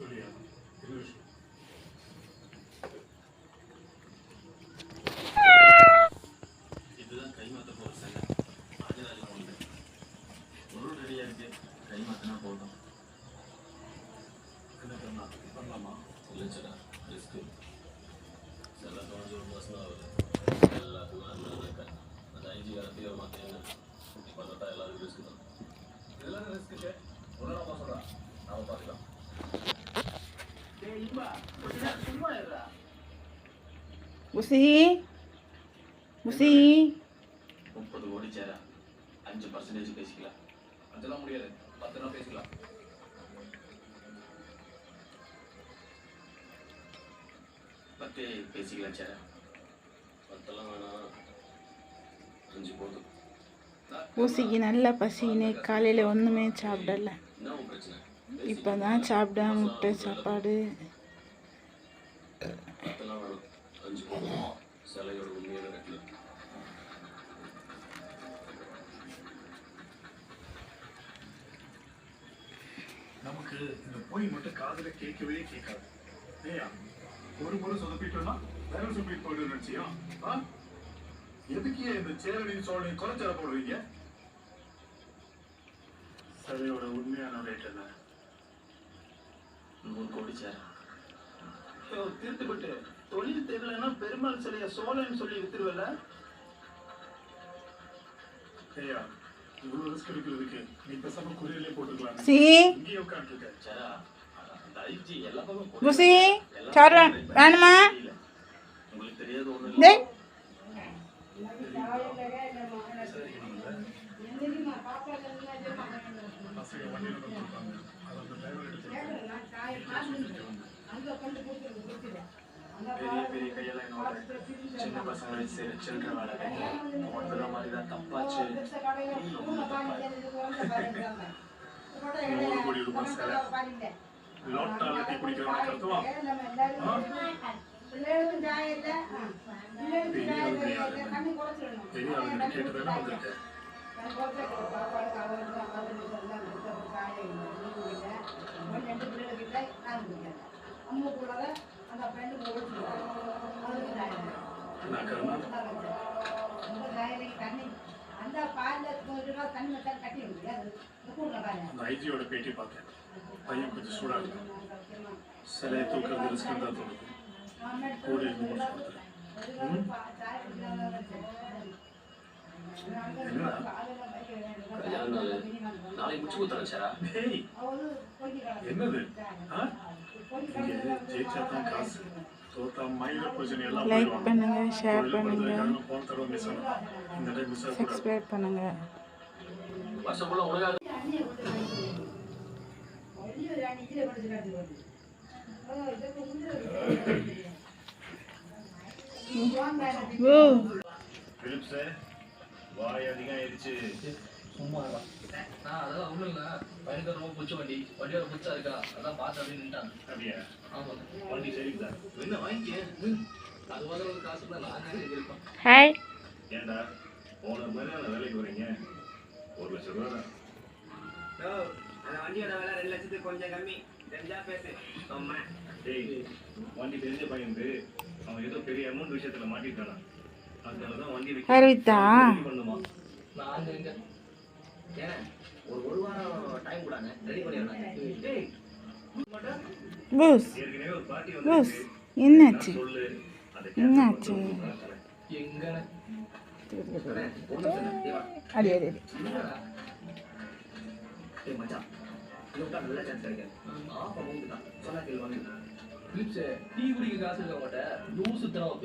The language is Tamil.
சொல்லியா இதுதான் கைமாத்த போற சண்டை. ராஜராஜ போனது பொருள் ரெடியா இருக்கு, கைமாத்தினா போதும். என்ன பண்ணலாமா? இல்லைச்சடா, ரிஸ்க். சில தோணுச்சு ஒரு மாசம் தான் ஆகுது. எல்லாத்துக்கும் அந்த அந்த ஐஜி காரத்தையும் ஒரு மாத்தேங்க பார்த்தா எல்லாருக்கும் ரிஸ்க் தான். இதெல்லாம் ரிஸ்க்கு ஒன்றும் நம்ம சொல்கிறான், நாம பார்த்துக்கலாம். சும்மா இருடா புசி 30 கோடி சேரா 5% பேசிக்கலாம். அதெல்லாம் முடியாது, 10 ரூபா பேசிக்கலாம். பேசிக்கலாம் சேரா. 10 வேணாம், 5 போதும். ஊசிக்கு நல்ல பசின்னு காலையில் ஒன்றுமே சாப்பிடல. என்ன பிரச்சனை? இப்போ தான் சாப்பிட முட்டை சாப்பாடு. 10 வேணும், 5 போதும். சிலையோட உண்மையான ரேட்டில் நமக்கு இந்த போய் மட்டும் காதுல கேட்கவே கேட்காது. ஏயா ஒரு முறை சொதப்பிட்டோம்னா வேற சொப்பிட்டு போயிட்டு நினைச்சியா? எதுக்கு இந்த சேரனின் சோழனை குறைச்சல போடுவீங்க? சிலையோட உண்மையான ரேட் என்ன? 100 கோடி சேர. தீர்த்துப்பட்டு தொழில் தெரியலன்னா பெருமாள் சிலைய சோழன்னு சொல்லி வித்துருவல. ஐயா இவ்வளவு ரிஸ்க் எடுக்கிறதுக்கு நீ பேசாம குறியிலே போட்டுக்கலாம். இங்கே உட்காந்துருக்க சேரா. புசி சாரு வேணுமா? உங்களுக்கு தெரியாது ஒண்ணு இல்லை. பெரிய பெரிய கையெல்லாம் சின்ன பசங்களை சில்லற வேலை ஒன்றரை மாதிரி தான் தப்பாச்சு. 100 கோடி ரூபாய் சேலை லோட்டால டீ குடிக்கிறவங்க கருத்துவான். பெரிய ஆளுங்க கேட்டுதானே வந்திருக்கேன். ஐஜியோட பேட்டி பார்த்தேன். பையன் கொஞ்சம் சூடா இருக்கும். சிலையை தூக்குறது ரிஸ்க் தான் தோணுது. கூட என்னது? ஜெயிச்சாதான் காசு, தோத்தா மயில பூஜனை எல்லாம். லைக் பண்ணுங்க, ஷேர் பண்ணுங்க, சப்ஸ்கிரைப் பண்ணுங்க. வாய் அதிகம் ஆயிடுச்சு. சும்மா அதெல்லாம் ஒண்ணும் இல்ல. பையனுக்கு ரொம்ப பிடிச்ச வண்டியோட புதுசா இருக்கா, அதான் பார்த்து அப்படின்னு நின்ட்டாங்க. அப்படியா? ஆமா, வண்டி சரிங்களா? என்ன வாங்கிக்க, அது மாதிரி ஒரு காசு தான் நான் இருக்கேன். ஹாய், ஏண்டா ஓனர் மாதிரி அந்த வேலைக்கு வரீங்க? 1 லட்சம் ரூபா தான். அந்த வண்டியோட விலை 2 லட்சத்துக்கு கொஞ்சம் கம்மி. தெரிஞ்சா பேசு. வண்டி தெரிஞ்ச பையனுக்கு அவன் ஏதோ பெரிய அமௌண்ட் விஷயத்துல மாட்டிட்டானா, அதனாலதான் வண்டி பண்ணுமா. நான் எங்க ஏன் ஒரு வாரம் டைம் கூடாங்க, ரெடி பண்ணிடுறாங்க. ஏற்கனவே ஒரு பார்ட்டி பூஸ் வந்து என்னாச்சு சொல்லு. என்னாச்சு? எங்க அடி அடி அடி. மச்சான் நல்ல சான்ஸ் கிடைக்காது. ஆஃப் அமௌண்ட் தான் சொன்னா கேள்வி. டீ குடிக்க காசு இருக்க மாட்டேன், லூசு தரம்